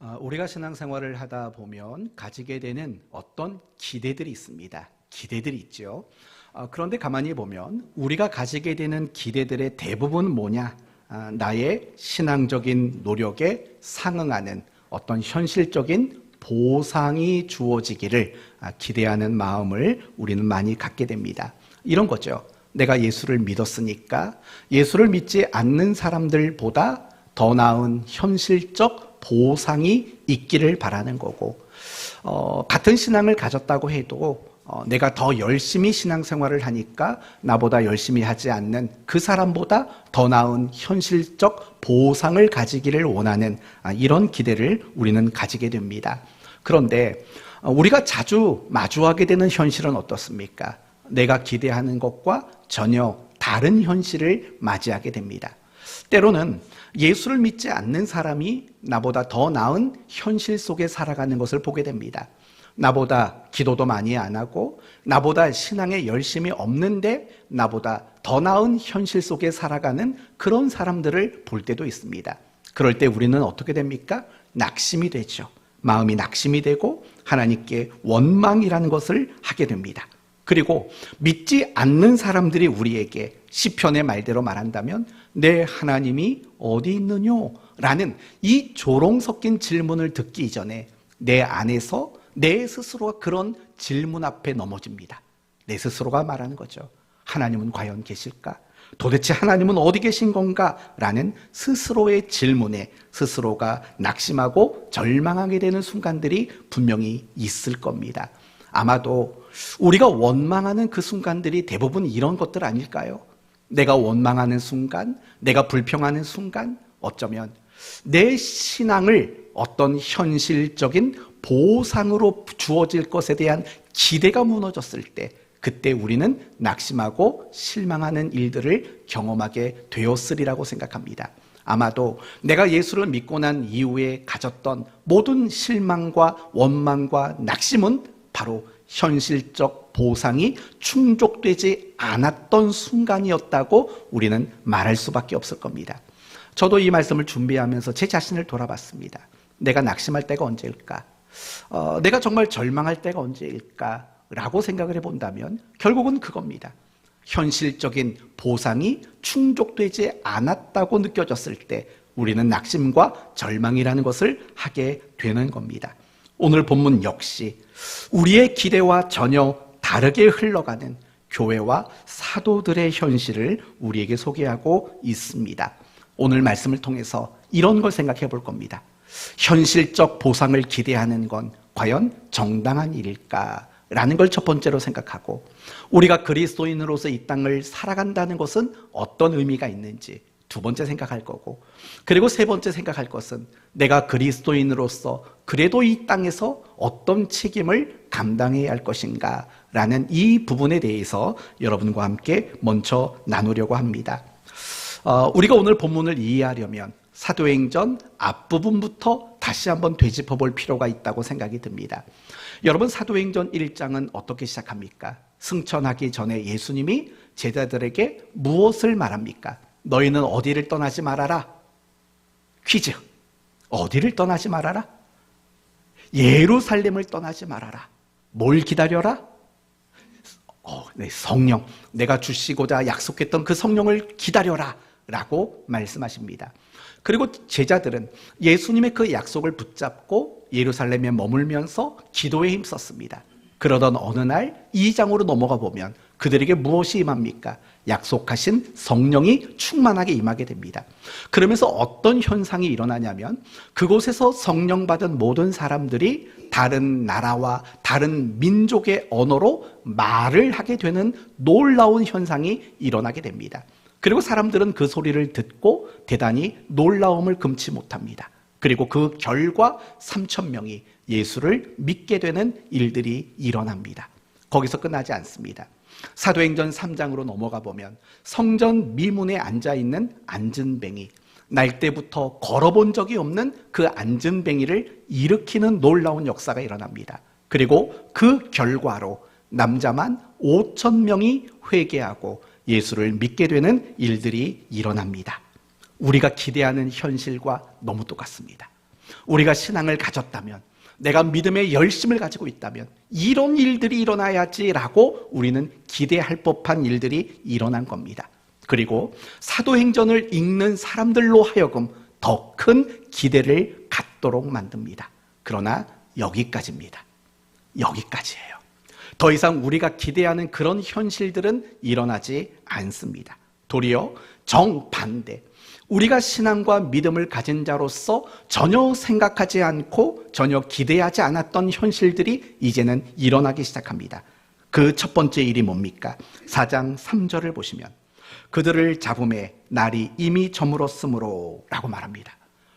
우리가 신앙생활을 하다 보면 가지게 되는 어떤 기대들이 있습니다. 기대들이 있죠. 그런데 가만히 보면 우리가 가지게 되는 기대들의 대부분 뭐냐? 나의 신앙적인 노력에 상응하는 어떤 현실적인 보상이 주어지기를 기대하는 마음을 우리는 많이 갖게 됩니다. 이런 거죠. 내가 예수를 믿었으니까 예수를 믿지 않는 사람들보다 더 나은 현실적 보상이 있기를 바라는 거고, 같은 신앙을 가졌다고 해도 내가 더 열심히 신앙생활을 하니까 나보다 열심히 하지 않는 그 사람보다 더 나은 현실적 보상을 가지기를 원하는 이런 기대를 우리는 가지게 됩니다. 그런데 우리가 자주 마주하게 되는 현실은 어떻습니까? 내가 기대하는 것과 전혀 다른 현실을 맞이하게 됩니다. 때로는 예수를 믿지 않는 사람이 나보다 더 나은 현실 속에 살아가는 것을 보게 됩니다. 나보다 기도도 많이 안 하고 나보다 신앙에 열심이 없는데 나보다 더 나은 현실 속에 살아가는 그런 사람들을 볼 때도 있습니다. 그럴 때 우리는 어떻게 됩니까? 낙심이 되죠. 마음이 낙심이 되고 하나님께 원망이라는 것을 하게 됩니다. 그리고 믿지 않는 사람들이 우리에게 시편의 말대로 말한다면 내 하나님이 어디 있느뇨? 라는 이 조롱 섞인 질문을 듣기 이전에 내 안에서 내 스스로가 그런 질문 앞에 넘어집니다. 내 스스로가 말하는 거죠. 하나님은 과연 계실까? 도대체 하나님은 어디 계신 건가? 라는 스스로의 질문에 스스로가 낙심하고 절망하게 되는 순간들이 분명히 있을 겁니다. 아마도 우리가 원망하는 그 순간들이 대부분 이런 것들 아닐까요? 내가 원망하는 순간, 내가 불평하는 순간, 어쩌면 내 신앙을 어떤 현실적인 보상으로 주어질 것에 대한 기대가 무너졌을 때, 그때 우리는 낙심하고 실망하는 일들을 경험하게 되었으리라고 생각합니다. 아마도 내가 예수를 믿고 난 이후에 가졌던 모든 실망과 원망과 낙심은 바로 현실적 보상이 충족되지 않았던 순간이었다고 우리는 말할 수밖에 없을 겁니다. 저도 이 말씀을 준비하면서 제 자신을 돌아봤습니다. 내가 낙심할 때가 언제일까? 내가 정말 절망할 때가 언제일까? 라고 생각을 해본다면 결국은 그겁니다. 현실적인 보상이 충족되지 않았다고 느껴졌을 때 우리는 낙심과 절망이라는 것을 하게 되는 겁니다. 오늘 본문 역시 우리의 기대와 전혀 다르게 흘러가는 교회와 사도들의 현실을 우리에게 소개하고 있습니다. 오늘 말씀을 통해서 이런 걸 생각해 볼 겁니다. 현실적 보상을 기대하는 건 과연 정당한 일일까? 라는 걸 첫 번째로 생각하고, 우리가 그리스도인으로서 이 땅을 살아간다는 것은 어떤 의미가 있는지 두 번째 생각할 거고, 그리고 세 번째 생각할 것은 내가 그리스도인으로서 그래도 이 땅에서 어떤 책임을 감당해야 할 것인가 라는 이 부분에 대해서 여러분과 함께 먼저 나누려고 합니다. 우리가 오늘 본문을 이해하려면 사도행전 앞부분부터 다시 한번 되짚어 볼 필요가 있다고 생각이 듭니다. 여러분, 사도행전 1장은 어떻게 시작합니까? 승천하기 전에 예수님이 제자들에게 무엇을 말합니까? 너희는 어디를 떠나지 말아라. 퀴즈. 어디를 떠나지 말아라? 예루살렘을 떠나지 말아라. 뭘 기다려라? 네, 성령. 내가 주시고자 약속했던 그 성령을 기다려라 라고 말씀하십니다. 그리고 제자들은 예수님의 그 약속을 붙잡고 예루살렘에 머물면서 기도에 힘썼습니다. 그러던 어느 날 2장으로 넘어가 보면 그들에게 무엇이 임합니까? 약속하신 성령이 충만하게 임하게 됩니다. 그러면서 어떤 현상이 일어나냐면 그곳에서 성령 받은 모든 사람들이 다른 나라와 다른 민족의 언어로 말을 하게 되는 놀라운 현상이 일어나게 됩니다. 그리고 사람들은 그 소리를 듣고 대단히 놀라움을 금치 못합니다. 그리고 그 결과 3,000명이 예수를 믿게 되는 일들이 일어납니다. 거기서 끝나지 않습니다. 사도행전 3장으로 넘어가 보면 성전 미문에 앉아있는 안진뱅이, 날 때부터 걸어본 적이 없는 그 안진뱅이를 일으키는 놀라운 역사가 일어납니다. 그리고 그 결과로 남자만 5,000명이 회개하고 예수를 믿게 되는 일들이 일어납니다. 우리가 기대하는 현실과 너무 똑같습니다. 우리가 신앙을 가졌다면, 내가 믿음의 열심을 가지고 있다면 이런 일들이 일어나야지라고 우리는 기대할 법한 일들이 일어난 겁니다. 그리고 사도행전을 읽는 사람들로 하여금 더 큰 기대를 갖도록 만듭니다. 그러나 여기까지입니다. 여기까지예요. 더 이상 우리가 기대하는 그런 현실들은 일어나지 않습니다. 도리어 정반대, 우리가 신앙과 믿음을 가진 자로서 전혀 생각하지 않고 전혀 기대하지 않았던 현실들이 이제는 일어나기 시작합니다. 그 첫 번째 일이 뭡니까? 4장 3절을 보시면 그들을 잡음에 날이 이미 저물었으므로 라고 말합니다.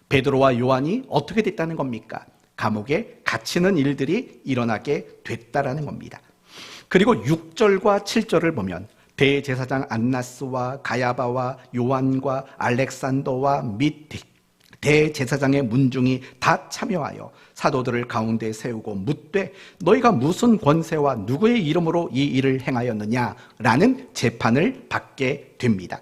베드로와 요한이 어떻게 됐다는 겁니까? 감옥에 갇히는 일들이 일어나게 됐다라는 겁니다. 그리고 6절과 7절을 보면 대제사장 안나스와 가야바와 요한과 알렉산더와 및 대제사장의 문중이 다 참여하여 사도들을 가운데 세우고 묻되 너희가 무슨 권세와 누구의 이름으로 이 일을 행하였느냐라는 재판을 받게 됩니다.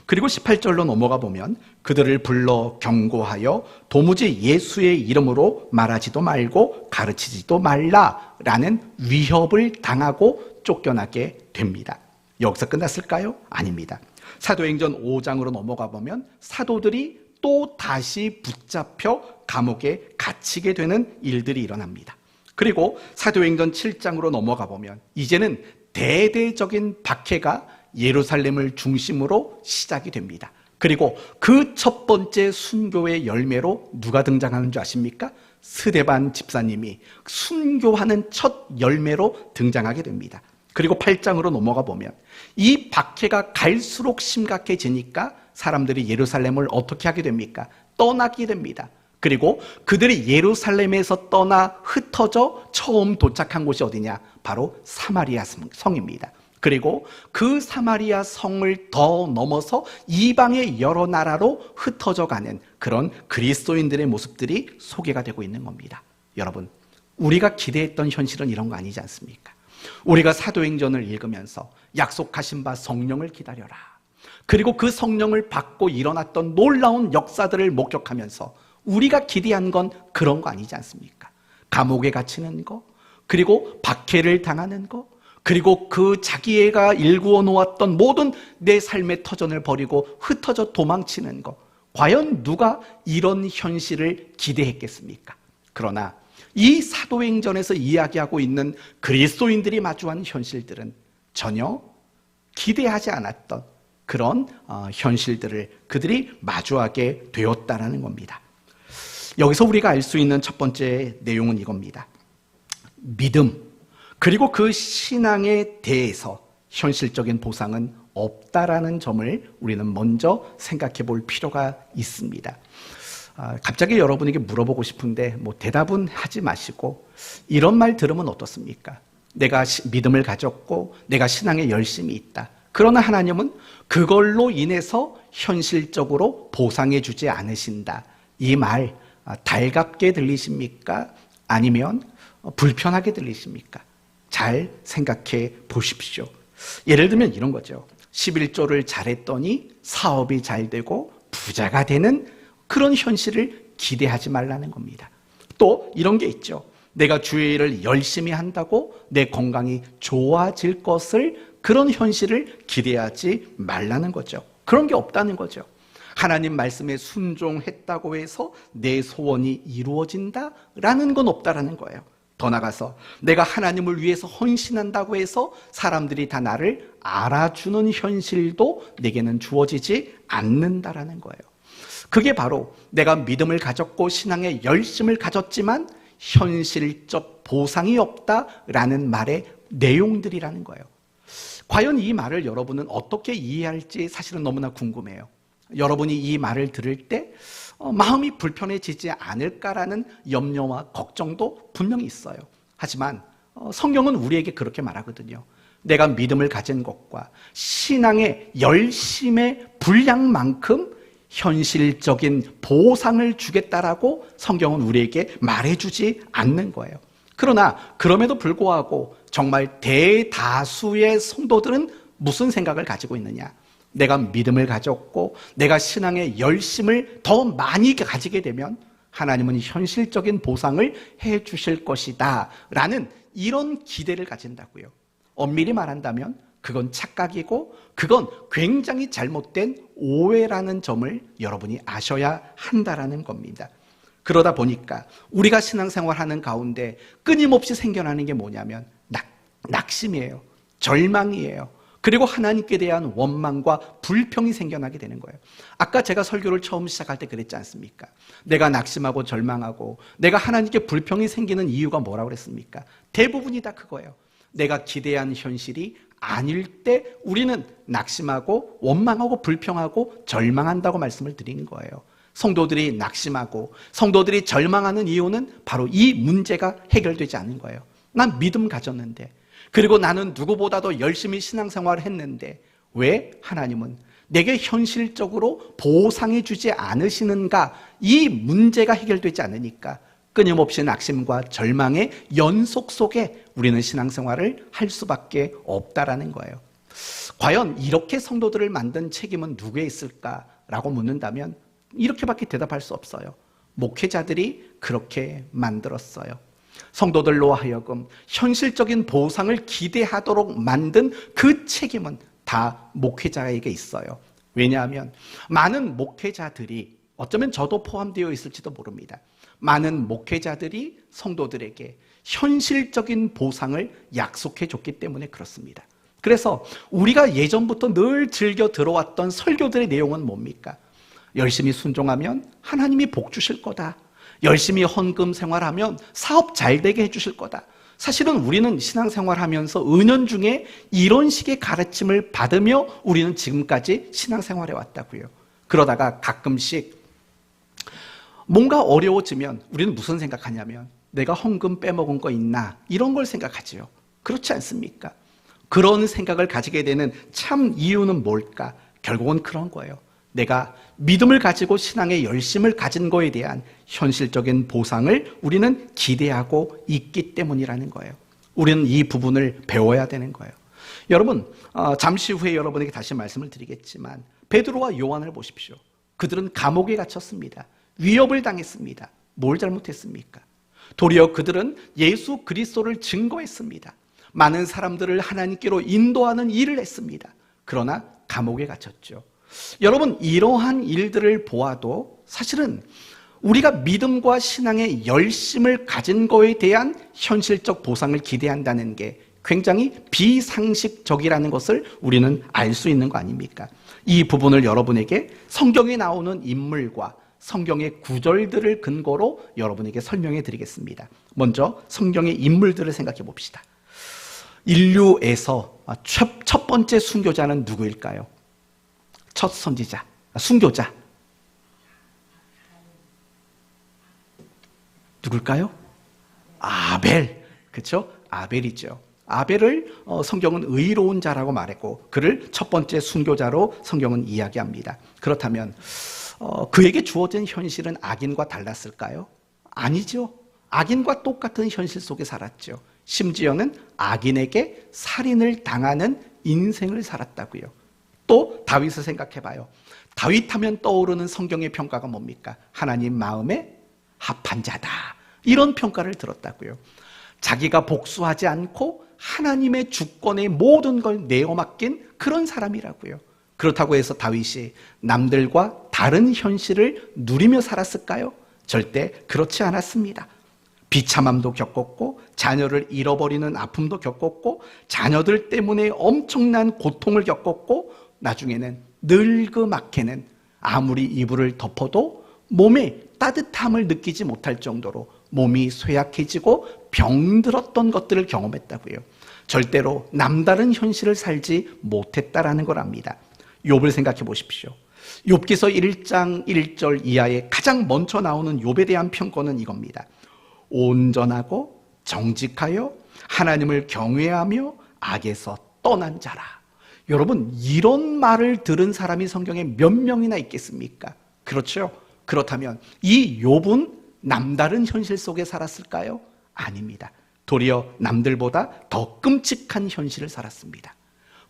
그리고 18절로 넘어가 보면 그들을 불러 경고하여 도무지 예수의 이름으로 말하지도 말고 가르치지도 말라라는 위협을 당하고 쫓겨나게 됩니다. 여기서 끝났을까요? 아닙니다. 사도행전 5장으로 넘어가 보면 사도들이 또 다시 붙잡혀 감옥에 갇히게 되는 일들이 일어납니다. 그리고 사도행전 7장으로 넘어가 보면 이제는 대대적인 박해가 예루살렘을 중심으로 시작이 됩니다. 그리고 그 첫 번째 순교의 열매로 누가 등장하는 줄 아십니까? 스데반 집사님이 순교하는 첫 열매로 등장하게 됩니다. 그리고 8장으로 넘어가 보면 이 박해가 갈수록 심각해지니까 사람들이 예루살렘을 어떻게 하게 됩니까? 떠나게 됩니다. 그리고 그들이 예루살렘에서 떠나 흩어져 처음 도착한 곳이 어디냐? 바로 사마리아 성입니다. 그리고 그 사마리아 성을 더 넘어서 이방의 여러 나라로 흩어져 가는 그런 그리스도인들의 모습들이 소개가 되고 있는 겁니다. 여러분, 우리가 기대했던 현실은 이런 거 아니지 않습니까? 우리가 사도행전을 읽으면서 약속하신 바 성령을 기다려라. 그리고 그 성령을 받고 일어났던 놀라운 역사들을 목격하면서 우리가 기대한 건 그런 거 아니지 않습니까? 감옥에 갇히는 거, 그리고 박해를 당하는 거, 그리고 그 자기애가 일구어 놓았던 모든 내 삶의 터전을 버리고 흩어져 도망치는 거. 과연 누가 이런 현실을 기대했겠습니까? 그러나 이 사도행전에서 이야기하고 있는 그리스도인들이 마주한 현실들은 전혀 기대하지 않았던 그런 현실들을 그들이 마주하게 되었다는 겁니다. 여기서 우리가 알 수 있는 첫 번째 내용은 이겁니다. 믿음, 그리고 그 신앙에 대해서 현실적인 보상은 없다라는 점을 우리는 먼저 생각해 볼 필요가 있습니다. 갑자기 여러분에게 물어보고 싶은데 대답은 하지 마시고 이런 말 들으면 어떻습니까? 내가 믿음을 가졌고 내가 신앙에 열심히 있다. 그러나 하나님은 그걸로 인해서 현실적으로 보상해 주지 않으신다. 이 말 달갑게 들리십니까? 아니면 불편하게 들리십니까? 잘 생각해 보십시오. 예를 들면 이런 거죠. 11조를 잘했더니 사업이 잘 되고 부자가 되는 그런 현실을 기대하지 말라는 겁니다. 또 이런 게 있죠. 내가 주의 일을 열심히 한다고 내 건강이 좋아질 것을, 그런 현실을 기대하지 말라는 거죠. 그런 게 없다는 거죠. 하나님 말씀에 순종했다고 해서 내 소원이 이루어진다라는 건 없다라는 거예요. 더 나가서 내가 하나님을 위해서 헌신한다고 해서 사람들이 다 나를 알아주는 현실도 내게는 주어지지 않는다라는 거예요. 그게 바로 내가 믿음을 가졌고 신앙의 열심을 가졌지만 현실적 보상이 없다라는 말의 내용들이라는 거예요. 과연 이 말을 여러분은 어떻게 이해할지 사실은 너무나 궁금해요. 여러분이 이 말을 들을 때 마음이 불편해지지 않을까라는 염려와 걱정도 분명히 있어요. 하지만 성경은 우리에게 그렇게 말하거든요. 내가 믿음을 가진 것과 신앙의 열심의 분량만큼 현실적인 보상을 주겠다라고 성경은 우리에게 말해주지 않는 거예요. 그러나 그럼에도 불구하고 정말 대다수의 성도들은 무슨 생각을 가지고 있느냐? 내가 믿음을 가졌고 내가 신앙의 열심을 더 많이 가지게 되면 하나님은 현실적인 보상을 해 주실 것이다 라는 이런 기대를 가진다고요. 엄밀히 말한다면 그건 착각이고 그건 굉장히 잘못된 오해라는 점을 여러분이 아셔야 한다라는 겁니다. 그러다 보니까 우리가 신앙생활하는 가운데 끊임없이 생겨나는 게 뭐냐면 낙심이에요. 절망이에요. 그리고 하나님께 대한 원망과 불평이 생겨나게 되는 거예요. 아까 제가 설교를 처음 시작할 때 그랬지 않습니까? 내가 낙심하고 절망하고 내가 하나님께 불평이 생기는 이유가 뭐라고 그랬습니까? 대부분이 다 그거예요. 내가 기대한 현실이 아닐 때 우리는 낙심하고 원망하고 불평하고 절망한다고 말씀을 드린 거예요. 성도들이 낙심하고 성도들이 절망하는 이유는 바로 이 문제가 해결되지 않은 거예요. 난 믿음 가졌는데, 그리고 나는 누구보다도 열심히 신앙생활을 했는데 왜 하나님은 내게 현실적으로 보상해 주지 않으시는가? 이 문제가 해결되지 않으니까 끊임없이 낙심과 절망의 연속 속에 우리는 신앙생활을 할 수밖에 없다라는 거예요. 과연 이렇게 성도들을 만든 책임은 누구에 있을까라고 묻는다면 이렇게밖에 대답할 수 없어요. 목회자들이 그렇게 만들었어요. 성도들로 하여금 현실적인 보상을 기대하도록 만든 그 책임은 다 목회자에게 있어요. 왜냐하면 많은 목회자들이, 어쩌면 저도 포함되어 있을지도 모릅니다. 많은 목회자들이 성도들에게 현실적인 보상을 약속해 줬기 때문에 그렇습니다. 그래서 우리가 예전부터 늘 즐겨 들어왔던 설교들의 내용은 뭡니까? 열심히 순종하면 하나님이 복 주실 거다. 열심히 헌금 생활하면 사업 잘 되게 해주실 거다. 사실은 우리는 신앙생활하면서 은연중에 이런 식의 가르침을 받으며 우리는 지금까지 신앙생활해 왔다고요. 그러다가 가끔씩 뭔가 어려워지면 우리는 무슨 생각하냐면 내가 헌금 빼먹은 거 있나? 이런 걸 생각하지요. 그렇지 않습니까? 그런 생각을 가지게 되는 참 이유는 뭘까? 결국은 그런 거예요. 내가 믿음을 가지고 신앙의 열심을 가진 거에 대한 현실적인 보상을 우리는 기대하고 있기 때문이라는 거예요. 우리는 이 부분을 배워야 되는 거예요. 여러분, 잠시 후에 여러분에게 다시 말씀을 드리겠지만 베드로와 요한을 보십시오. 그들은 감옥에 갇혔습니다. 위협을 당했습니다. 뭘 잘못했습니까? 도리어 그들은 예수 그리스도를 증거했습니다. 많은 사람들을 하나님께로 인도하는 일을 했습니다. 그러나 감옥에 갇혔죠. 여러분, 이러한 일들을 보아도 사실은 우리가 믿음과 신앙의 열심을 가진 거에 대한 현실적 보상을 기대한다는 게 굉장히 비상식적이라는 것을 우리는 알 수 있는 거 아닙니까? 이 부분을 여러분에게 성경에 나오는 인물과 성경의 구절들을 근거로 여러분에게 설명해 드리겠습니다. 먼저 성경의 인물들을 생각해 봅시다. 인류에서 첫 번째 순교자는 누구일까요? 첫 선지자, 순교자. 누굴까요? 아벨. 그렇죠? 아벨이죠. 아벨을 성경은 의로운 자라고 말했고 그를 첫 번째 순교자로 성경은 이야기합니다. 그렇다면 그에게 주어진 현실은 악인과 달랐을까요? 아니죠. 악인과 똑같은 현실 속에 살았죠. 심지어는 악인에게 살인을 당하는 인생을 살았다고요. 또 다윗을 생각해봐요. 다윗하면 떠오르는 성경의 평가가 뭡니까? 하나님 마음에 합한 자다. 이런 평가를 들었다고요. 자기가 복수하지 않고 하나님의 주권의 모든 걸 내어 맡긴 그런 사람이라고요. 그렇다고 해서 다윗이 남들과 다른 현실을 누리며 살았을까요? 절대 그렇지 않았습니다. 비참함도 겪었고 자녀를 잃어버리는 아픔도 겪었고 자녀들 때문에 엄청난 고통을 겪었고 나중에는 늙그맣게는 아무리 이불을 덮어도 몸에 따뜻함을 느끼지 못할 정도로 몸이 쇠약해지고 병들었던 것들을 경험했다고요. 절대로 남다른 현실을 살지 못했다라는 걸 압니다. 욥을 생각해 보십시오. 욥기서 1장 1절 이하에 가장 먼저 나오는 욥에 대한 평가는 이겁니다. 온전하고 정직하여 하나님을 경외하며 악에서 떠난 자라. 여러분, 이런 말을 들은 사람이 성경에 몇 명이나 있겠습니까? 그렇죠? 그렇다면 이 욥은 남다른 현실 속에 살았을까요? 아닙니다. 도리어 남들보다 더 끔찍한 현실을 살았습니다.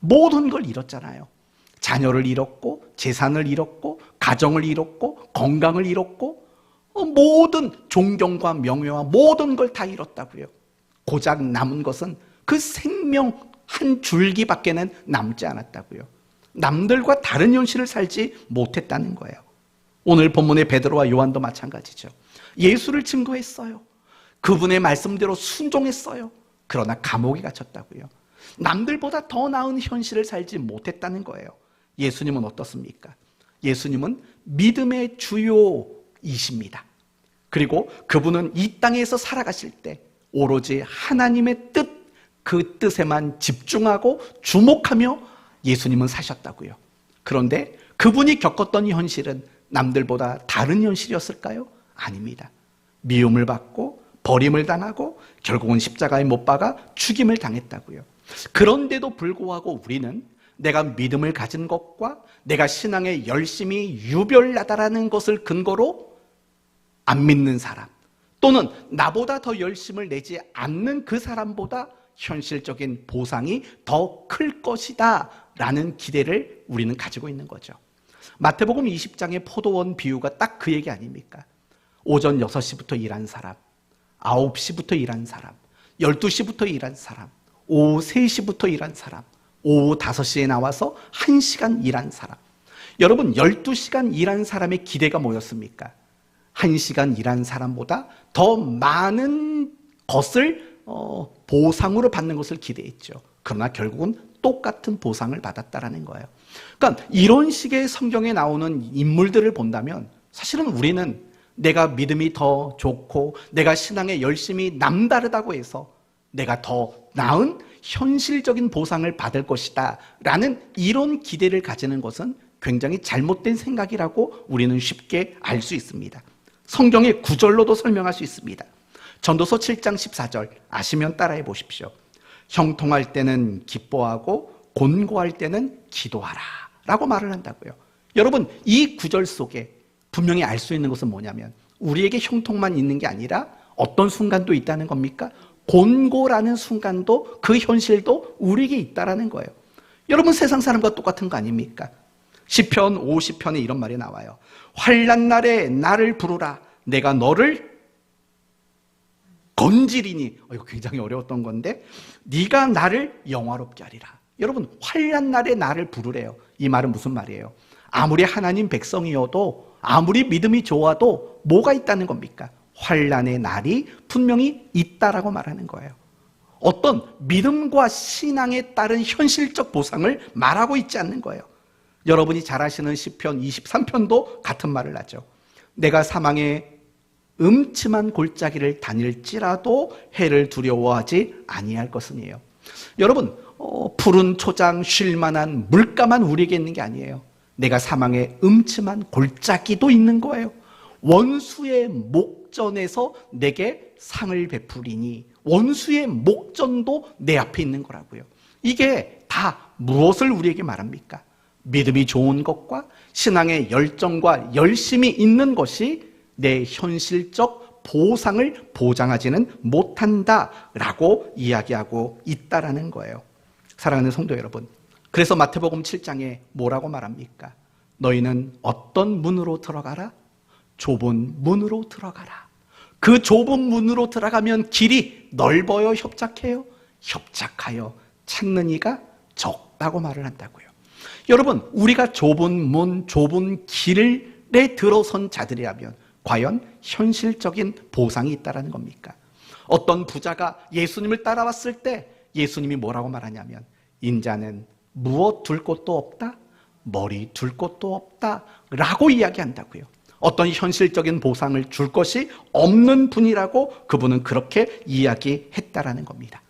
모든 걸 잃었잖아요. 자녀를 잃었고 재산을 잃었고 가정을 잃었고 건강을 잃었고 모든 존경과 명예와 모든 걸 다 잃었다고요. 고작 남은 것은 그 생명 한 줄기밖에는 남지 않았다고요. 남들과 다른 현실을 살지 못했다는 거예요. 오늘 본문의 베드로와 요한도 마찬가지죠. 예수를 증거했어요. 그분의 말씀대로 순종했어요. 그러나 감옥에 갇혔다고요. 남들보다 더 나은 현실을 살지 못했다는 거예요. 예수님은 어떻습니까? 예수님은 믿음의 주요이십니다. 그리고 그분은 이 땅에서 살아가실 때 오로지 하나님의 뜻, 그 뜻에만 집중하고 주목하며 예수님은 사셨다고요. 그런데 그분이 겪었던 현실은 남들보다 다른 현실이었을까요? 아닙니다. 미움을 받고 버림을 당하고 결국은 십자가에 못 박아 죽임을 당했다고요. 그런데도 불구하고 우리는 내가 믿음을 가진 것과 내가 신앙에 열심히 유별나다라는 것을 근거로 안 믿는 사람, 또는 나보다 더 열심을 내지 않는 그 사람보다 현실적인 보상이 더 클 것이다 라는 기대를 우리는 가지고 있는 거죠. 마태복음 20장의 포도원 비유가 딱 그 얘기 아닙니까? 오전 6시부터 일한 사람, 9시부터 일한 사람, 12시부터 일한 사람, 오후 3시부터 일한 사람, 오후 5시에 나와서 1시간 일한 사람. 여러분, 12시간 일한 사람의 기대가 뭐였습니까? 1시간 일한 사람보다 더 많은 것을 보상으로 받는 것을 기대했죠. 그러나 결국은 똑같은 보상을 받았다라는 거예요. 그러니까 이런 식의 성경에 나오는 인물들을 본다면 사실은 우리는 내가 믿음이 더 좋고 내가 신앙에 열심히 남다르다고 해서 내가 더 나은 현실적인 보상을 받을 것이다 라는 이런 기대를 가지는 것은 굉장히 잘못된 생각이라고 우리는 쉽게 알 수 있습니다. 성경의 구절로도 설명할 수 있습니다. 전도서 7장 14절 아시면 따라해 보십시오. 형통할 때는 기뻐하고 곤고할 때는 기도하라 라고 말을 한다고요. 여러분, 이 구절 속에 분명히 알 수 있는 것은 뭐냐면 우리에게 형통만 있는 게 아니라 어떤 순간도 있다는 겁니까? 곤고라는 순간도, 그 현실도 우리에게 있다라는 거예요. 여러분, 세상 사람과 똑같은 거 아닙니까? 시편 50편에 이런 말이 나와요. 환난 날에 나를 부르라. 내가 너를 건지리니. 이거 굉장히 어려웠던 건데, 네가 나를 영화롭게 하리라. 여러분, 환난 날에 나를 부르래요. 이 말은 무슨 말이에요? 아무리 하나님 백성이어도, 아무리 믿음이 좋아도 뭐가 있다는 겁니까? 환난의 날이 분명히 있다라고 말하는 거예요. 어떤 믿음과 신앙에 따른 현실적 보상을 말하고 있지 않는 거예요. 여러분이 잘 아시는 시편 23편도 같은 말을 하죠. 내가 사망의 음침한 골짜기를 다닐지라도 해를 두려워하지 아니할 것이니요. 여러분, 푸른 초장 쉴 만한 물가만 우리에게 있는 게 아니에요. 내가 사망의 음침한 골짜기도 있는 거예요. 원수의 목전에서 내게 상을 베푸리니, 원수의 목전도 내 앞에 있는 거라고요. 이게 다 무엇을 우리에게 말합니까? 믿음이 좋은 것과 신앙의 열정과 열심이 있는 것이 내 현실적 보상을 보장하지는 못한다라고 이야기하고 있다라는 거예요. 사랑하는 성도 여러분, 그래서 마태복음 7장에 뭐라고 말합니까? 너희는 어떤 문으로 들어가라? 좁은 문으로 들어가라. 그 좁은 문으로 들어가면 길이 넓어요, 협착해요? 협착하여 찾는 이가 적다고 말을 한다고요. 여러분, 우리가 좁은 문, 좁은 길에 들어선 자들이라면 과연 현실적인 보상이 있다는 겁니까? 어떤 부자가 예수님을 따라왔을 때 예수님이 뭐라고 말하냐면, 인자는 무엇 둘 곳도 없다, 머리 둘 곳도 없다 라고 이야기한다고요. 어떤 현실적인 보상을 줄 것이 없는 분이라고 그분은 그렇게 이야기했다라는 겁니다.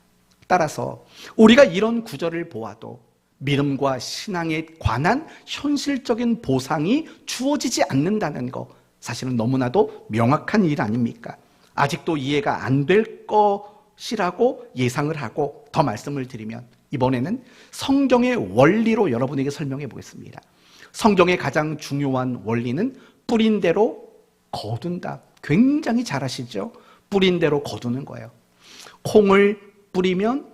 따라서 우리가 이런 구절을 보아도 믿음과 신앙에 관한 현실적인 보상이 주어지지 않는다는 거, 사실은 너무나도 명확한 일 아닙니까? 아직도 이해가 안 될 것이라고 예상을 하고 더 말씀을 드리면, 이번에는 성경의 원리로 여러분에게 설명해 보겠습니다. 성경의 가장 중요한 원리는 뿌린 대로 거둔다. 굉장히 잘 아시죠? 뿌린 대로 거두는 거예요. 콩을 뿌리면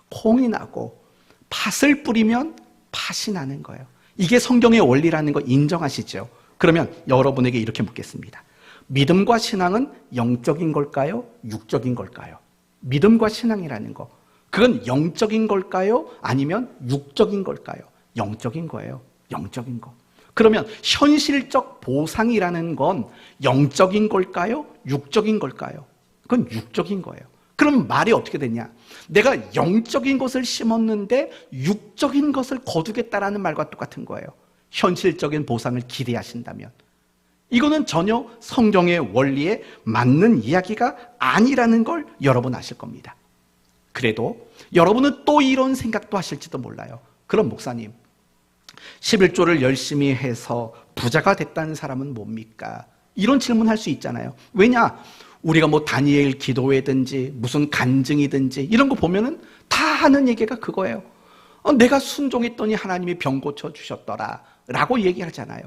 콩이 나고 팥을 뿌리면 팥이 나는 거예요. 이게 성경의 원리라는 거 인정하시죠? 그러면 여러분에게 이렇게 묻겠습니다. 믿음과 신앙은 영적인 걸까요? 육적인 걸까요? 믿음과 신앙이라는 거, 그건 영적인 걸까요? 아니면 육적인 걸까요? 영적인 거예요. 영적인 거. 그러면 현실적 보상이라는 건 영적인 걸까요? 육적인 걸까요? 그건 육적인 거예요. 그럼 말이 어떻게 되냐? 내가 영적인 것을 심었는데 육적인 것을 거두겠다라는 말과 똑같은 거예요. 현실적인 보상을 기대하신다면. 이거는 전혀 성경의 원리에 맞는 이야기가 아니라는 걸 여러분 아실 겁니다. 그래도 여러분은 또 이런 생각도 하실지도 몰라요. 그럼 목사님, 11조를 열심히 해서 부자가 됐다는 사람은 뭡니까? 이런 질문할 수 있잖아요. 왜냐? 우리가 뭐 다니엘 기도회든지 무슨 간증이든지 이런 거 보면은 다 하는 얘기가 그거예요. 내가 순종했더니 하나님이 병 고쳐주셨더라 라고 얘기하잖아요.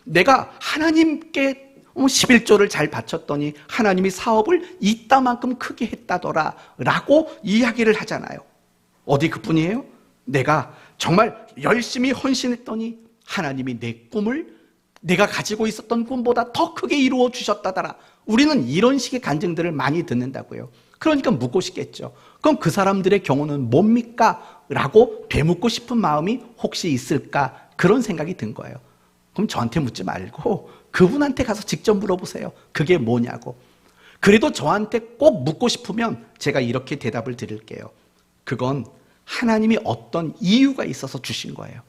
내가 하나님께 11조를 잘 바쳤더니 하나님이 사업을 이따만큼 크게 했다더라 라고 이야기를 하잖아요. 어디 그뿐이에요? 내가 정말 열심히 헌신했더니 하나님이 내 꿈을 내가 가지고 있었던 꿈보다 더 크게 이루어 주셨다더라. 우리는 이런 식의 간증들을 많이 듣는다고요. 그러니까 묻고 싶겠죠. 그럼 그 사람들의 경우는 뭡니까? 라고 되묻고 싶은 마음이 혹시 있을까? 그런 생각이 든 거예요. 그럼 저한테 묻지 말고 그분한테 가서 직접 물어보세요. 그게 뭐냐고. 그래도 저한테 꼭 묻고 싶으면 제가 이렇게 대답을 드릴게요. 그건 하나님이 어떤 이유가 있어서 주신 거예요.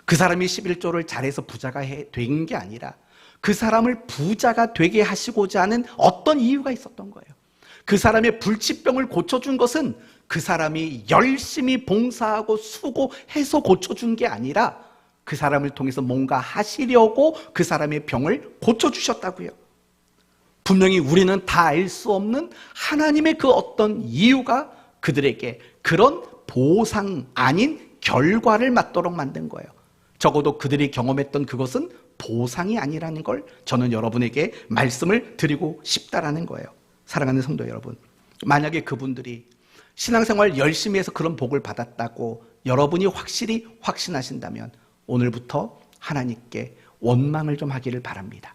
그 사람이 11조를 잘해서 부자가 된 게 아니라 그 사람을 부자가 되게 하시고자 하는 어떤 이유가 있었던 거예요. 그 사람의 불치병을 고쳐준 것은 그 사람이 열심히 봉사하고 수고해서 고쳐준 게 아니라 그 사람을 통해서 뭔가 하시려고 그 사람의 병을 고쳐주셨다고요. 분명히 우리는 다 알 수 없는 하나님의 그 어떤 이유가 그들에게 그런 보상 아닌 결과를 맞도록 만든 거예요. 적어도 그들이 경험했던 그것은 보상이 아니라는 걸 저는 여러분에게 말씀을 드리고 싶다라는 거예요. 사랑하는 성도 여러분, 만약에 그분들이 신앙생활 열심히 해서 그런 복을 받았다고 여러분이 확실히 확신하신다면 오늘부터 하나님께 원망을 좀 하기를 바랍니다.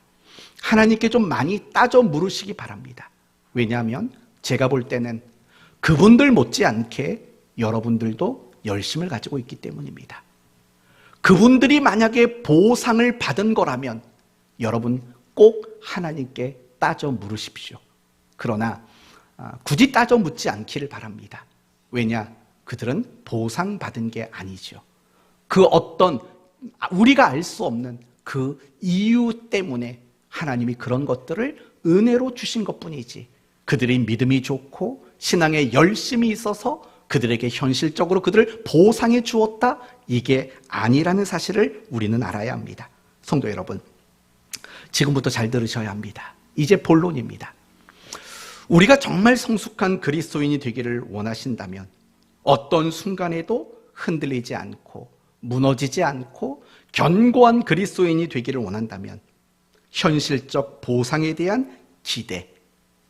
하나님께 좀 많이 따져 물으시기 바랍니다. 왜냐하면 제가 볼 때는 그분들 못지않게 여러분들도 열심을 가지고 있기 때문입니다. 그분들이 만약에 보상을 받은 거라면 여러분 꼭 하나님께 따져 물으십시오. 그러나 굳이 따져 묻지 않기를 바랍니다. 왜냐? 그들은 보상받은 게 아니죠. 그 어떤 우리가 알 수 없는 그 이유 때문에 하나님이 그런 것들을 은혜로 주신 것뿐이지, 그들의 믿음이 좋고 신앙에 열심히 있어서 그들에게 현실적으로 그들을 보상해 주었다, 이게 아니라는 사실을 우리는 알아야 합니다. 성도 여러분, 지금부터 잘 들으셔야 합니다. 이제 본론입니다. 우리가 정말 성숙한 그리스도인이 되기를 원하신다면 어떤 순간에도 흔들리지 않고 무너지지 않고 견고한 그리스도인이 되기를 원한다면 현실적 보상에 대한 기대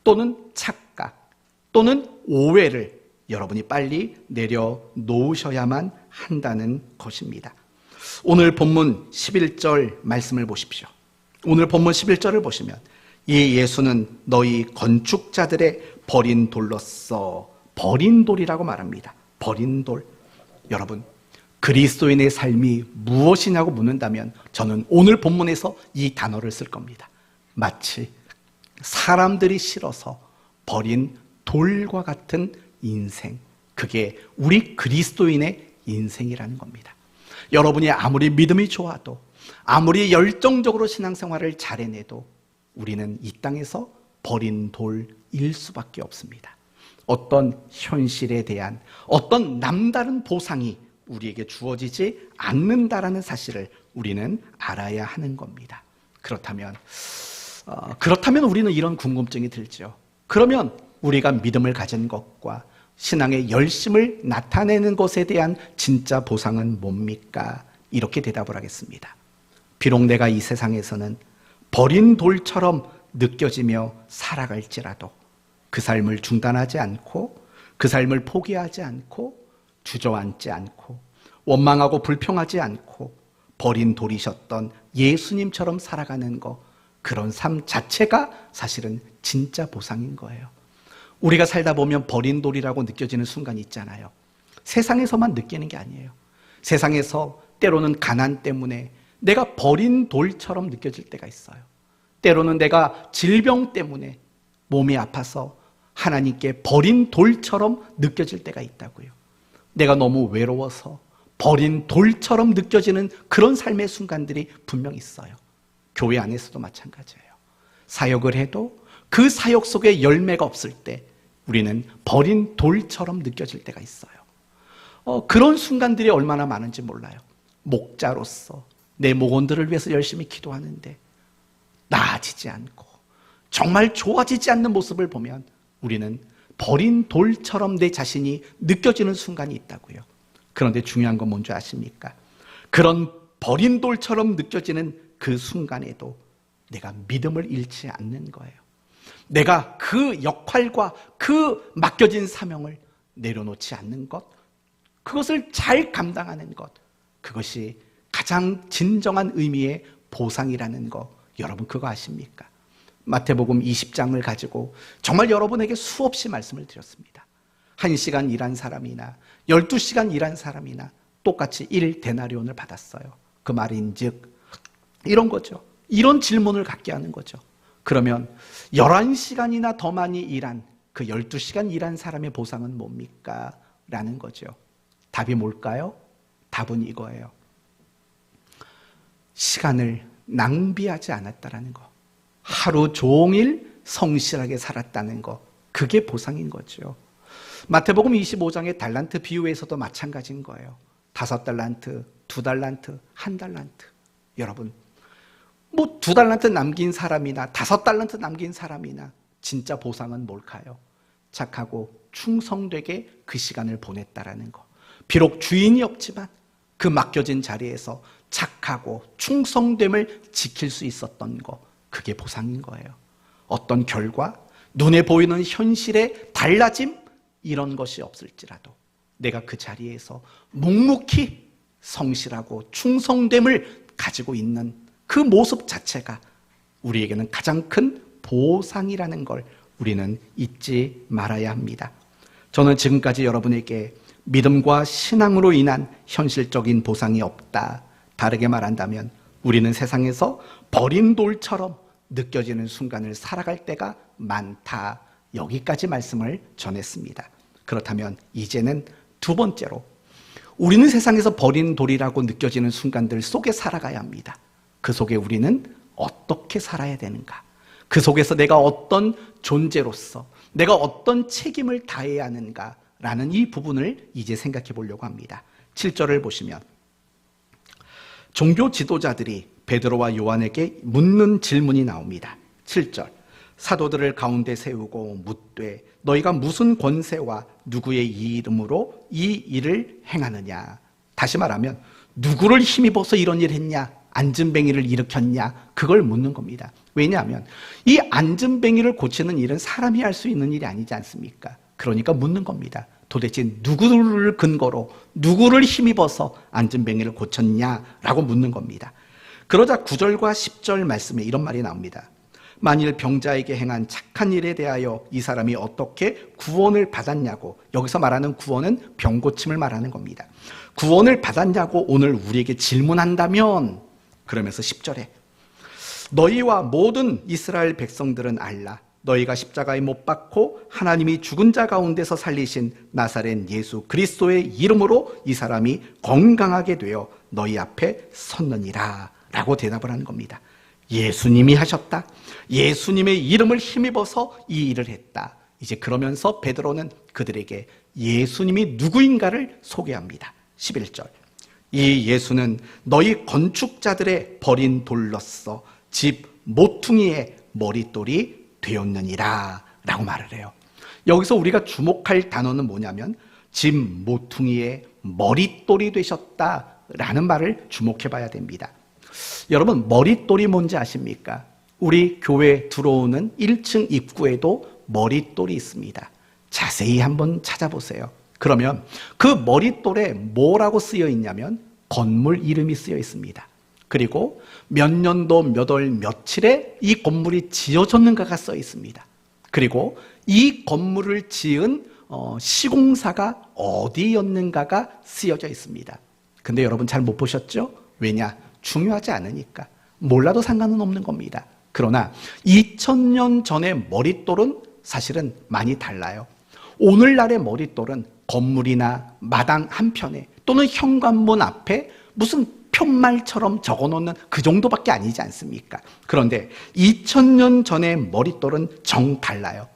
또는 착각 또는 오해를 여러분이 빨리 내려놓으셔야만 한다는 것입니다. 오늘 본문 11절 말씀을 보십시오. 오늘 본문 11절을 보시면 이 예수는 너희 건축자들의 버린 돌로서, 버린 돌이라고 말합니다. 버린 돌. 여러분, 그리스도인의 삶이 무엇이냐고 묻는다면 저는 오늘 본문에서 이 단어를 쓸 겁니다. 마치 사람들이 실어서 버린 돌과 같은 인생, 그게 우리 그리스도인의 인생이라는 겁니다. 여러분이 아무리 믿음이 좋아도 아무리 열정적으로 신앙생활을 잘 해내도 우리는 이 땅에서 버린 돌일 수밖에 없습니다. 어떤 현실에 대한 어떤 남다른 보상이 우리에게 주어지지 않는다라는 사실을 우리는 알아야 하는 겁니다. 그렇다면 우리는 이런 궁금증이 들죠. 그러면 우리가 믿음을 가진 것과 신앙의 열심을 나타내는 것에 대한 진짜 보상은 뭡니까? 이렇게 대답을 하겠습니다. 비록 내가 이 세상에서는 버린 돌처럼 느껴지며 살아갈지라도 그 삶을 중단하지 않고 그 삶을 포기하지 않고 주저앉지 않고 원망하고 불평하지 않고 버린 돌이셨던 예수님처럼 살아가는 거, 그런 삶 자체가 사실은 진짜 보상인 거예요. 우리가 살다 보면 버린 돌이라고 느껴지는 순간이 있잖아요. 세상에서만 느끼는 게 아니에요. 세상에서 때로는 가난 때문에 내가 버린 돌처럼 느껴질 때가 있어요. 때로는 내가 질병 때문에 몸이 아파서 하나님께 버린 돌처럼 느껴질 때가 있다고요. 내가 너무 외로워서 버린 돌처럼 느껴지는 그런 삶의 순간들이 분명 있어요. 교회 안에서도 마찬가지예요. 사역을 해도 그 사역 속에 열매가 없을 때 우리는 버린 돌처럼 느껴질 때가 있어요. 그런 순간들이 얼마나 많은지 몰라요. 목자로서 내 목원들을 위해서 열심히 기도하는데 나아지지 않고 정말 좋아지지 않는 모습을 보면 우리는 버린 돌처럼 내 자신이 느껴지는 순간이 있다고요. 그런데 중요한 건 뭔지 아십니까? 그런 버린 돌처럼 느껴지는 그 순간에도 내가 믿음을 잃지 않는 거예요. 내가 그 역할과 그 맡겨진 사명을 내려놓지 않는 것, 그것을 잘 감당하는 것, 그것이 가장 진정한 의미의 보상이라는 거, 여러분 그거 아십니까? 마태복음 20장을 가지고 정말 여러분에게 수없이 말씀을 드렸습니다. 1시간 일한 사람이나 12시간 일한 사람이나 똑같이 1데나리온을 받았어요. 그 말인즉 이런 거죠. 이런 질문을 갖게 하는 거죠. 그러면 11시간이나 더 많이 일한 그 12시간 일한 사람의 보상은 뭡니까? 라는 거죠. 답이 뭘까요? 답은 이거예요. 시간을 낭비하지 않았다라는 거. 하루 종일 성실하게 살았다는 거. 그게 보상인 거죠. 마태복음 25장의 달란트 비유에서도 마찬가지인 거예요. 5달란트, 2달란트, 1달란트. 여러분, 2달란트 남긴 사람이나 5달란트 남긴 사람이나 진짜 보상은 뭘까요? 착하고 충성되게 그 시간을 보냈다라는 거. 비록 주인이 없지만 그 맡겨진 자리에서 착하고 충성됨을 지킬 수 있었던 거, 그게 보상인 거예요. 어떤 결과, 눈에 보이는 현실의 달라짐, 이런 것이 없을지라도 내가 그 자리에서 묵묵히 성실하고 충성됨을 가지고 있는 그 모습 자체가 우리에게는 가장 큰 보상이라는 걸 우리는 잊지 말아야 합니다. 저는 지금까지 여러분에게 믿음과 신앙으로 인한 현실적인 보상이 없다. 다르게 말한다면 우리는 세상에서 버린 돌처럼 느껴지는 순간을 살아갈 때가 많다. 여기까지 말씀을 전했습니다. 그렇다면 이제는 두 번째로 우리는 세상에서 버린 돌이라고 느껴지는 순간들 속에 살아가야 합니다. 그 속에 우리는 어떻게 살아야 되는가? 그 속에서 내가 어떤 존재로서 내가 어떤 책임을 다해야 하는가라는 이 부분을 이제 생각해 보려고 합니다. 7절을 보시면 종교 지도자들이 베드로와 요한에게 묻는 질문이 나옵니다. 7절 사도들을 가운데 세우고 묻되 너희가 무슨 권세와 누구의 이름으로 이 일을 행하느냐. 다시 말하면 누구를 힘입어서 이런 일을 했냐, 안진뱅이를 일으켰냐, 그걸 묻는 겁니다. 왜냐하면 이 안진뱅이를 고치는 일은 사람이 할 수 있는 일이 아니지 않습니까? 그러니까 묻는 겁니다. 도대체 누구를 근거로 누구를 힘입어서 안진뱅이를 고쳤냐라고 묻는 겁니다. 그러자 9절과 10절 말씀에 이런 말이 나옵니다. 만일 병자에게 행한 착한 일에 대하여 이 사람이 어떻게 구원을 받았냐고. 여기서 말하는 구원은 병 고침을 말하는 겁니다. 구원을 받았냐고 오늘 우리에게 질문한다면, 그러면서 10절에 너희와 모든 이스라엘 백성들은 알라. 너희가 십자가에 못 박고 하나님이 죽은 자 가운데서 살리신 나사렛 예수 그리스도의 이름으로 이 사람이 건강하게 되어 너희 앞에 섰느니라 라고 대답을 하는 겁니다. 예수님이 하셨다. 예수님의 이름을 힘입어서 이 일을 했다. 이제 그러면서 베드로는 그들에게 예수님이 누구인가를 소개합니다. 11절 이 예수는 너희 건축자들의 버린 돌로서 집 모퉁이의 머릿돌이 되었느니라 라고 말을 해요. 여기서 우리가 주목할 단어는 뭐냐면 집 모퉁이의 머릿돌이 되셨다라는 말을 주목해 봐야 됩니다. 여러분, 머릿돌이 뭔지 아십니까? 우리 교회 들어오는 1층 입구에도 머릿돌이 있습니다. 자세히 한번 찾아보세요. 그러면 그 머릿돌에 뭐라고 쓰여 있냐면 건물 이름이 쓰여 있습니다. 그리고 몇 년도 몇 월 며칠에 이 건물이 지어졌는가가 써 있습니다. 그리고 이 건물을 지은 시공사가 어디였는가가 쓰여져 있습니다. 근데 여러분 잘 못 보셨죠? 왜냐? 중요하지 않으니까. 몰라도 상관은 없는 겁니다. 그러나 2000년 전의 머릿돌은 사실은 많이 달라요. 오늘날의 머릿돌은 건물이나 마당 한편에 또는 현관문 앞에 무슨 편말처럼 적어놓는 그 정도밖에 아니지 않습니까? 그런데 2000년 전의 머릿돌은 정 달라요.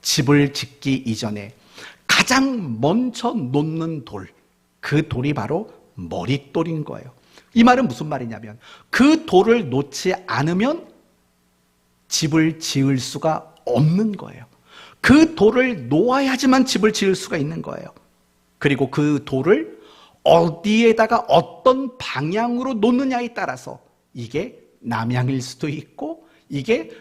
집을 짓기 이전에 가장 먼저 놓는 돌, 그 돌이 바로 머릿돌인 거예요. 이 말은 무슨 말이냐면 그 돌을 놓지 않으면 집을 지을 수가 없는 거예요. 그 돌을 놓아야지만 집을 지을 수가 있는 거예요. 그리고 그 돌을 어디에다가 어떤 방향으로 놓느냐에 따라서 이게 남향일 수도 있고 이게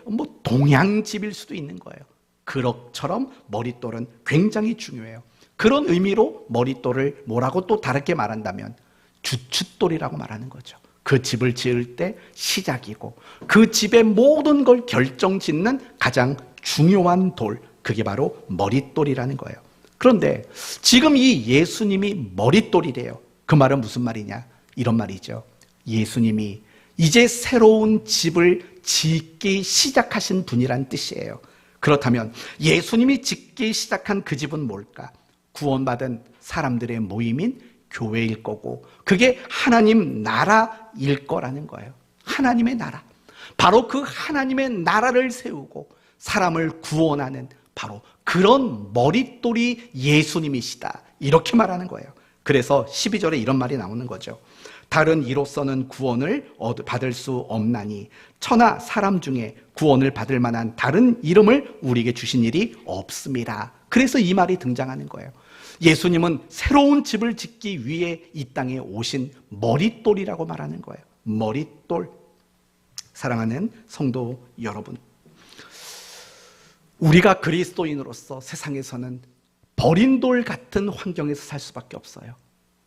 동향집일 수도 있는 거예요. 그럭처럼 머릿돌은 굉장히 중요해요. 그런 의미로 머릿돌을 뭐라고 또 다르게 말한다면 주춧돌이라고 말하는 거죠. 그 집을 지을 때 시작이고 그 집의 모든 걸 결정짓는 가장 중요한 돌, 그게 바로 머릿돌이라는 거예요. 그런데 지금 이 예수님이 머릿돌이래요. 그 말은 무슨 말이냐? 이런 말이죠. 예수님이 이제 새로운 집을 짓기 시작하신 분이란 뜻이에요. 그렇다면 예수님이 짓기 시작한 그 집은 뭘까? 구원받은 사람들의 모임인 교회일 거고 그게 하나님 나라일 거라는 거예요. 하나님의 나라. 바로 그 하나님의 나라를 세우고 사람을 구원하는 바로 그런 머릿돌이 예수님이시다. 이렇게 말하는 거예요. 그래서 12절에 이런 말이 나오는 거죠. 다른 이로서는 구원을 받을 수 없나니 천하 사람 중에 구원을 받을 만한 다른 이름을 우리에게 주신 일이 없습니다. 그래서 이 말이 등장하는 거예요. 예수님은 새로운 집을 짓기 위해 이 땅에 오신 머릿돌이라고 말하는 거예요. 머릿돌. 사랑하는 성도 여러분, 우리가 그리스도인으로서 세상에서는 버린 돌 같은 환경에서 살 수밖에 없어요.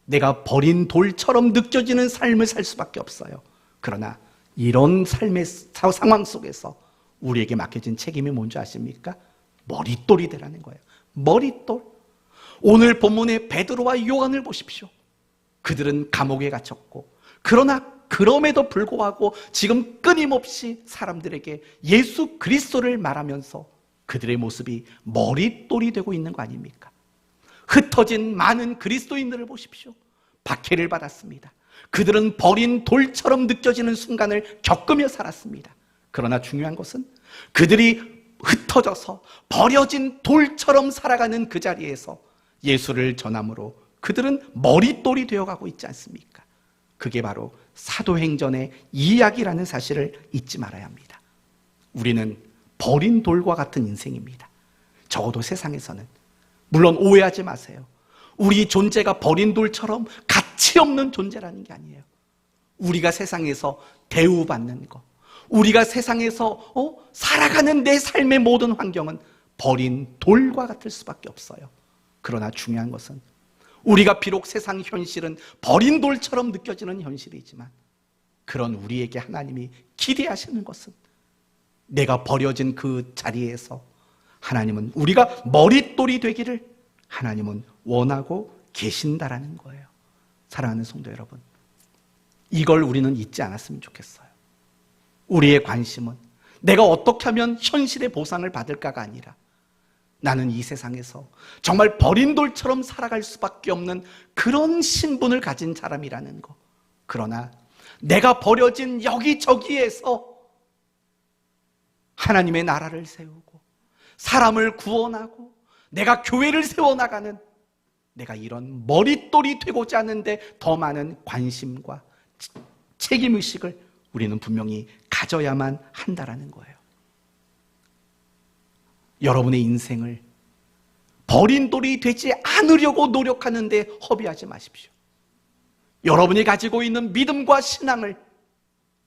내가 버린 돌처럼 느껴지는 삶을 살 수밖에 없어요. 그러나 이런 삶의 상황 속에서 우리에게 맡겨진 책임이 뭔지 아십니까? 머릿돌이 되라는 거예요. 머릿돌. 오늘 본문의 베드로와 요한을 보십시오. 그들은 감옥에 갇혔고 그러나 그럼에도 불구하고 지금 끊임없이 사람들에게 예수 그리스도를 말하면서 그들의 모습이 머릿돌이 되고 있는 거 아닙니까? 흩어진 많은 그리스도인들을 보십시오. 박해를 받았습니다. 그들은 버린 돌처럼 느껴지는 순간을 겪으며 살았습니다. 그러나 중요한 것은 그들이 흩어져서 버려진 돌처럼 살아가는 그 자리에서 예수를 전함으로 그들은 머릿돌이 되어가고 있지 않습니까? 그게 바로 사도행전의 이야기라는 사실을 잊지 말아야 합니다. 우리는 버린 돌과 같은 인생입니다. 적어도 세상에서는. 물론 오해하지 마세요. 우리 존재가 버린 돌처럼 가치 없는 존재라는 게 아니에요. 우리가 세상에서 대우받는 것, 우리가 세상에서 살아가는 내 삶의 모든 환경은 버린 돌과 같을 수밖에 없어요. 그러나 중요한 것은 우리가 비록 세상 현실은 버린 돌처럼 느껴지는 현실이지만 그런 우리에게 하나님이 기대하시는 것은 내가 버려진 그 자리에서 하나님은 우리가 머릿돌이 되기를 하나님은 원하고 계신다라는 거예요. 사랑하는 성도 여러분, 이걸 우리는 잊지 않았으면 좋겠어요. 우리의 관심은 내가 어떻게 하면 현실의 보상을 받을까가 아니라 나는 이 세상에서 정말 버린 돌처럼 살아갈 수밖에 없는 그런 신분을 가진 사람이라는 거. 그러나 내가 버려진 여기저기에서 하나님의 나라를 세우고 사람을 구원하고 내가 교회를 세워나가는 내가 이런 머릿돌이 되고자 하는데 더 많은 관심과 책임의식을 우리는 분명히 가져야만 한다라는 거예요. 여러분의 인생을 버린 돌이 되지 않으려고 노력하는데 허비하지 마십시오. 여러분이 가지고 있는 믿음과 신앙을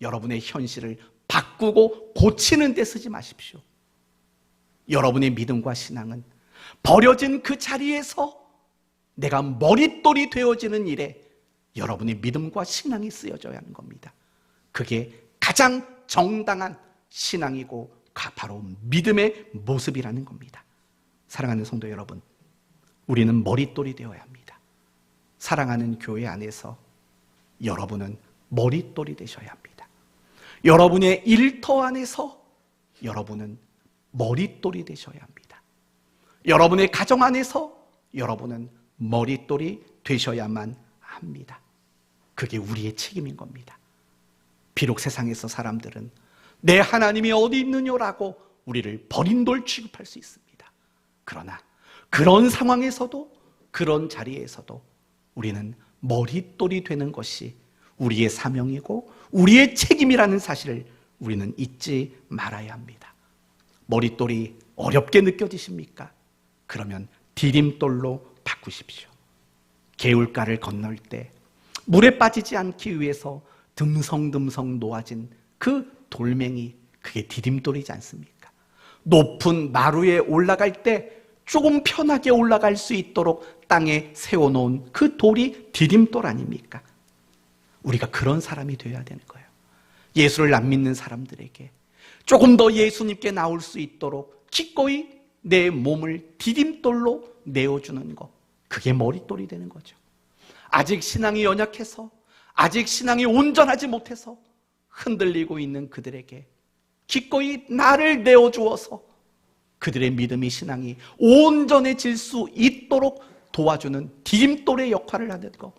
여러분의 현실을 바꾸고 고치는 데 쓰지 마십시오. 여러분의 믿음과 신앙은 버려진 그 자리에서 내가 머릿돌이 되어지는 일에 여러분의 믿음과 신앙이 쓰여져야 하는 겁니다. 그게 가장 정당한 신앙이고 바로 믿음의 모습이라는 겁니다. 사랑하는 성도 여러분, 우리는 머릿돌이 되어야 합니다. 사랑하는 교회 안에서 여러분은 머릿돌이 되셔야 합니다. 여러분의 일터 안에서 여러분은 머릿돌이 되셔야 합니다. 여러분의 가정 안에서 여러분은 머릿돌이 되셔야만 합니다. 그게 우리의 책임인 겁니다. 비록 세상에서 사람들은 내 하나님이 어디 있느냐라고 우리를 버린 돌 취급할 수 있습니다. 그러나 그런 상황에서도, 그런 자리에서도 우리는 머릿돌이 되는 것이 우리의 사명이고 우리의 책임이라는 사실을 우리는 잊지 말아야 합니다. 머릿돌이 어렵게 느껴지십니까? 그러면 디딤돌로 바꾸십시오. 개울가를 건널 때 물에 빠지지 않기 위해서 듬성듬성 놓아진 그 돌멩이, 그게 디딤돌이지 않습니까? 높은 마루에 올라갈 때 조금 편하게 올라갈 수 있도록 땅에 세워놓은 그 돌이 디딤돌 아닙니까? 우리가 그런 사람이 되어야 되는 거예요. 예수를 안 믿는 사람들에게 조금 더 예수님께 나올 수 있도록 기꺼이 내 몸을 디딤돌로 내어주는 것, 그게 머릿돌이 되는 거죠. 아직 신앙이 연약해서, 아직 신앙이 온전하지 못해서 흔들리고 있는 그들에게 기꺼이 나를 내어주어서 그들의 믿음이, 신앙이 온전해질 수 있도록 도와주는 디딤돌의 역할을 하는 것,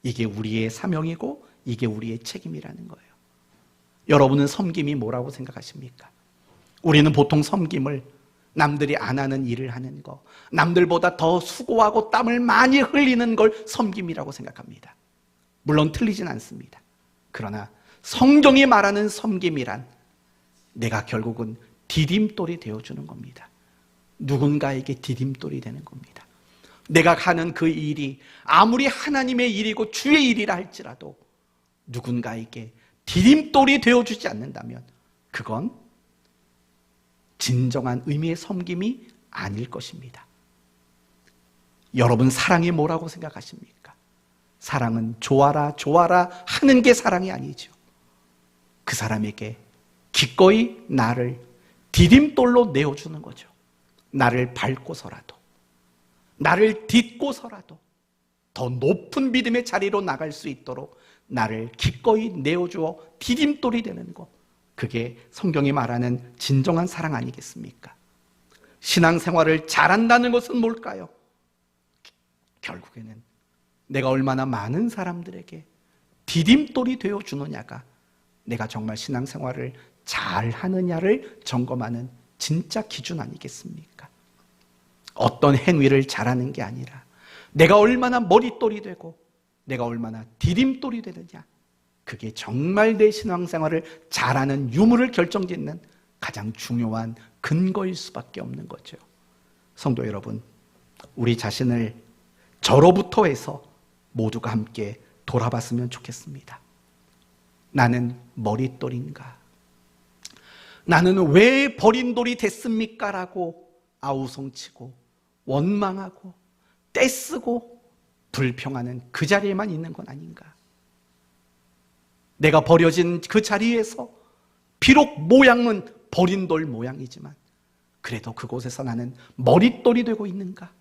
이게 우리의 사명이고 이게 우리의 책임이라는 거예요. 여러분은 섬김이 뭐라고 생각하십니까? 우리는 보통 섬김을 남들이 안 하는 일을 하는 거, 남들보다 더 수고하고 땀을 많이 흘리는 걸 섬김이라고 생각합니다. 물론 틀리진 않습니다. 그러나 성경이 말하는 섬김이란 내가 결국은 디딤돌이 되어주는 겁니다. 누군가에게 디딤돌이 되는 겁니다. 내가 하는 그 일이 아무리 하나님의 일이고 주의 일이라 할지라도 누군가에게 디딤돌이 되어주지 않는다면 그건 진정한 의미의 섬김이 아닐 것입니다. 여러분, 사랑이 뭐라고 생각하십니까? 사랑은 좋아라 좋아라 하는 게 사랑이 아니죠. 그 사람에게 기꺼이 나를 디딤돌로 내어주는 거죠. 나를 밟고서라도, 나를 딛고서라도 더 높은 믿음의 자리로 나갈 수 있도록 나를 기꺼이 내어주어 디딤돌이 되는 것, 그게 성경이 말하는 진정한 사랑 아니겠습니까? 신앙생활을 잘한다는 것은 뭘까요? 결국에는 내가 얼마나 많은 사람들에게 디딤돌이 되어주느냐가 내가 정말 신앙생활을 잘하느냐를 점검하는 진짜 기준 아니겠습니까? 어떤 행위를 잘하는 게 아니라 내가 얼마나 머릿돌이 되고 내가 얼마나 디딤돌이 되느냐, 그게 정말 내 신앙생활을 잘하는 유무를 결정짓는 가장 중요한 근거일 수밖에 없는 거죠. 성도 여러분, 우리 자신을 저로부터 해서 모두가 함께 돌아봤으면 좋겠습니다. 나는 머릿돌인가? 나는 왜 버린 돌이 됐습니까? 라고 아우성치고 원망하고 떼쓰고 불평하는 그 자리에만 있는 건 아닌가? 내가 버려진 그 자리에서 비록 모양은 버린 돌 모양이지만 그래도 그곳에서 나는 머릿돌이 되고 있는가?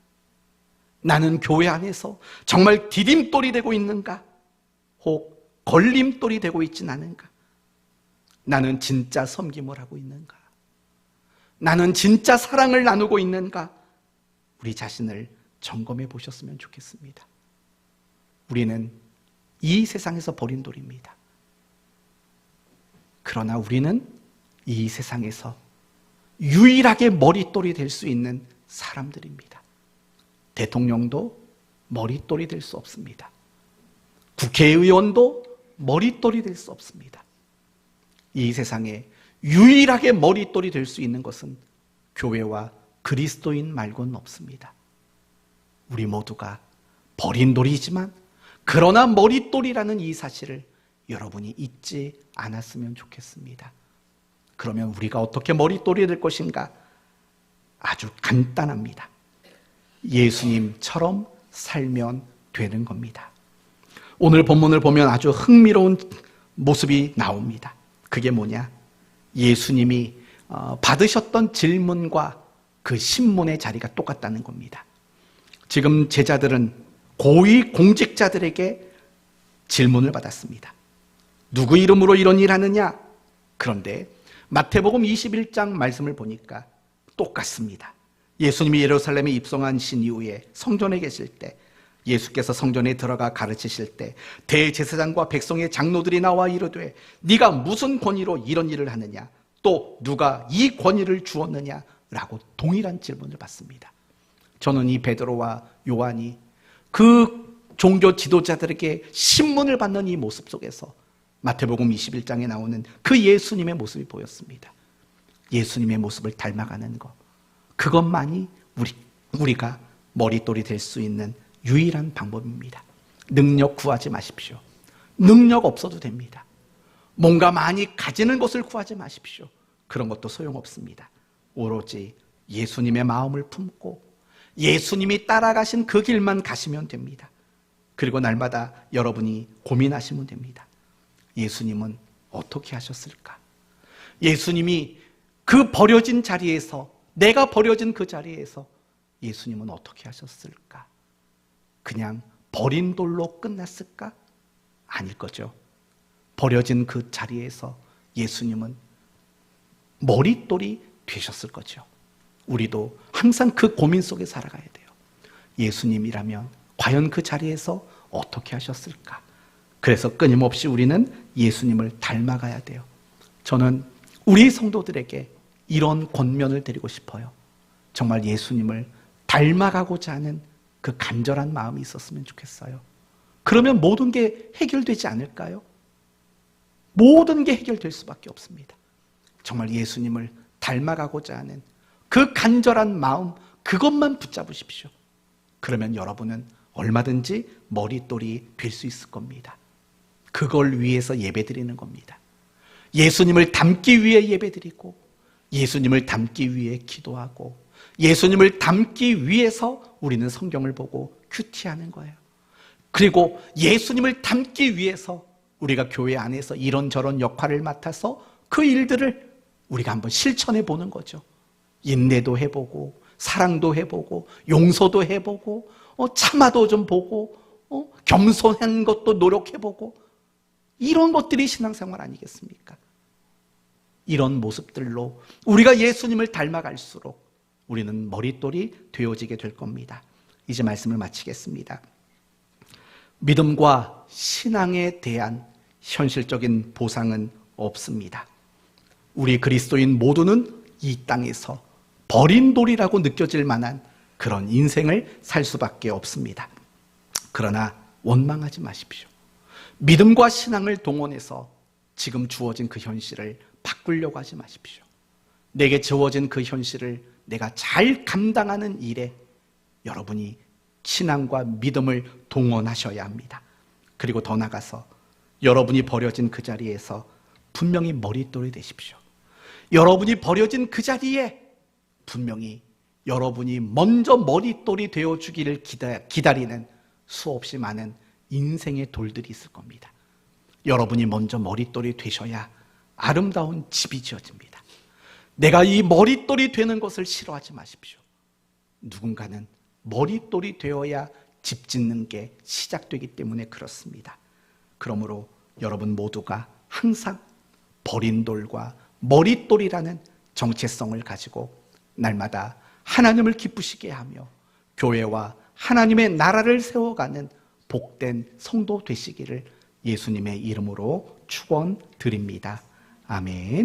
나는 교회 안에서 정말 디딤돌이 되고 있는가? 혹 걸림돌이 되고 있진 않은가? 나는 진짜 섬김을 하고 있는가? 나는 진짜 사랑을 나누고 있는가? 우리 자신을 점검해 보셨으면 좋겠습니다. 우리는 이 세상에서 버린 돌입니다. 그러나 우리는 이 세상에서 유일하게 머릿돌이 될 수 있는 사람들입니다. 대통령도 머릿돌이 될 수 없습니다. 국회의원도 머릿돌이 될 수 없습니다. 이 세상에 유일하게 머릿돌이 될 수 있는 것은 교회와 그리스도인 말고는 없습니다. 우리 모두가 버린 돌이지만 그러나 머릿돌이라는 이 사실을 여러분이 잊지 않았으면 좋겠습니다. 그러면 우리가 어떻게 머릿돌이 될 것인가? 아주 간단합니다. 예수님처럼 살면 되는 겁니다. 오늘 본문을 보면 아주 흥미로운 모습이 나옵니다. 그게 뭐냐? 예수님이 받으셨던 질문과 그 신문의 자리가 똑같다는 겁니다. 지금 제자들은 고위 공직자들에게 질문을 받았습니다. 누구 이름으로 이런 일 하느냐? 그런데 마태복음 21장 말씀을 보니까 똑같습니다. 예수님이 예루살렘에 입성하신 이후에 성전에 계실 때, 예수께서 성전에 들어가 가르치실 때 대제사장과 백성의 장로들이 나와 이르되 네가 무슨 권위로 이런 일을 하느냐? 또 누가 이 권위를 주었느냐? 라고 동일한 질문을 받습니다. 저는 이 베드로와 요한이 그 종교 지도자들에게 신문을 받는 이 모습 속에서 마태복음 21장에 나오는 그 예수님의 모습이 보였습니다. 예수님의 모습을 닮아가는 것, 그것만이 우리가 머릿돌이 될 수 있는 유일한 방법입니다. 능력 구하지 마십시오. 능력 없어도 됩니다. 뭔가 많이 가지는 것을 구하지 마십시오. 그런 것도 소용없습니다. 오로지 예수님의 마음을 품고 예수님이 따라가신 그 길만 가시면 됩니다. 그리고 날마다 여러분이 고민하시면 됩니다. 예수님은 어떻게 하셨을까? 예수님이 그 버려진 자리에서, 내가 버려진 그 자리에서 예수님은 어떻게 하셨을까? 그냥 버린 돌로 끝났을까? 아닐 거죠. 버려진 그 자리에서 예수님은 머릿돌이 되셨을 거죠. 우리도 항상 그 고민 속에 살아가야 돼요. 예수님이라면 과연 그 자리에서 어떻게 하셨을까? 그래서 끊임없이 우리는 예수님을 닮아가야 돼요. 저는 우리 성도들에게 이런 권면을 드리고 싶어요. 정말 예수님을 닮아가고자 하는 그 간절한 마음이 있었으면 좋겠어요. 그러면 모든 게 해결되지 않을까요? 모든 게 해결될 수밖에 없습니다. 정말 예수님을 닮아가고자 하는 그 간절한 마음, 그것만 붙잡으십시오. 그러면 여러분은 얼마든지 머릿돌이 될 수 있을 겁니다. 그걸 위해서 예배드리는 겁니다. 예수님을 닮기 위해 예배드리고, 예수님을 닮기 위해 기도하고, 예수님을 닮기 위해서 우리는 성경을 보고 큐티하는 거예요. 그리고 예수님을 닮기 위해서 우리가 교회 안에서 이런저런 역할을 맡아서 그 일들을 우리가 한번 실천해 보는 거죠. 인내도 해보고, 사랑도 해보고, 용서도 해보고, 참아도 좀 보고, 겸손한 것도 노력해보고, 이런 것들이 신앙생활 아니겠습니까? 이런 모습들로 우리가 예수님을 닮아갈수록 우리는 머릿돌이 되어지게 될 겁니다. 이제 말씀을 마치겠습니다. 믿음과 신앙에 대한 현실적인 보상은 없습니다. 우리 그리스도인 모두는 이 땅에서 버린 돌이라고 느껴질 만한 그런 인생을 살 수밖에 없습니다. 그러나 원망하지 마십시오. 믿음과 신앙을 동원해서 지금 주어진 그 현실을 바꾸려고 하지 마십시오. 내게 주어진 그 현실을 내가 잘 감당하는 일에 여러분이 신앙과 믿음을 동원하셔야 합니다. 그리고 더 나아가서 여러분이 버려진 그 자리에서 분명히 머릿돌이 되십시오. 여러분이 버려진 그 자리에 분명히 여러분이 먼저 머릿돌이 되어주기를 기다리는 수없이 많은 인생의 돌들이 있을 겁니다. 여러분이 먼저 머릿돌이 되셔야 아름다운 집이 지어집니다. 내가 이 머릿돌이 되는 것을 싫어하지 마십시오. 누군가는 머릿돌이 되어야 집 짓는 게 시작되기 때문에 그렇습니다. 그러므로 여러분 모두가 항상 버린 돌과 머릿돌이라는 정체성을 가지고 날마다 하나님을 기쁘시게 하며 교회와 하나님의 나라를 세워가는 복된 성도 되시기를 예수님의 이름으로 축원드립니다. 아멘.